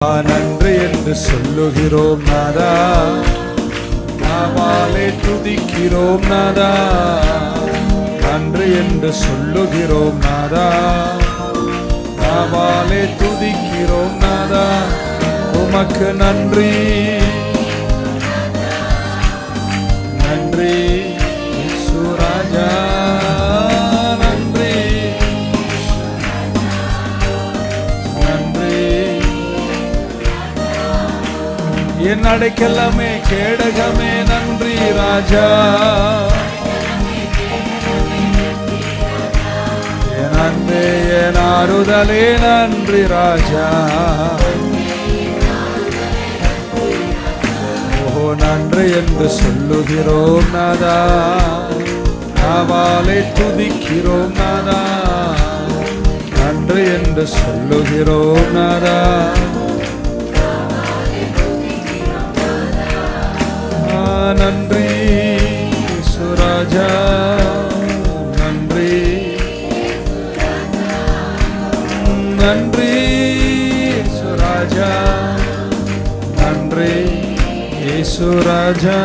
நன்றி என்று சொல்லுகிறோம் நாதா, நாவாலே துதிக்கிறோம் நாதா. நன்றி என்று சொல்லுகிறோம் நாதா, நாவாலே துதிக்கிறோம் நாதா. உமக்கு நன்றி நன்றி சுராஜா, நன்றி நன்றி. என் அடைக்கலமே கேடகமே நன்றி ராஜா. என் அன்பே என் ஆறுதலே நன்றி ராஜா. ஓ நன்றி என்று சொல்லுகிறோம் நாதா, நாவாலே துதிக்கிறோம் நாதா. நன்றி என்று சொல்லுகிறோம் நாதா. நன்றி சுராஜா, நன்றி நன்றி சுராஜா, நன்றி சுராஜா.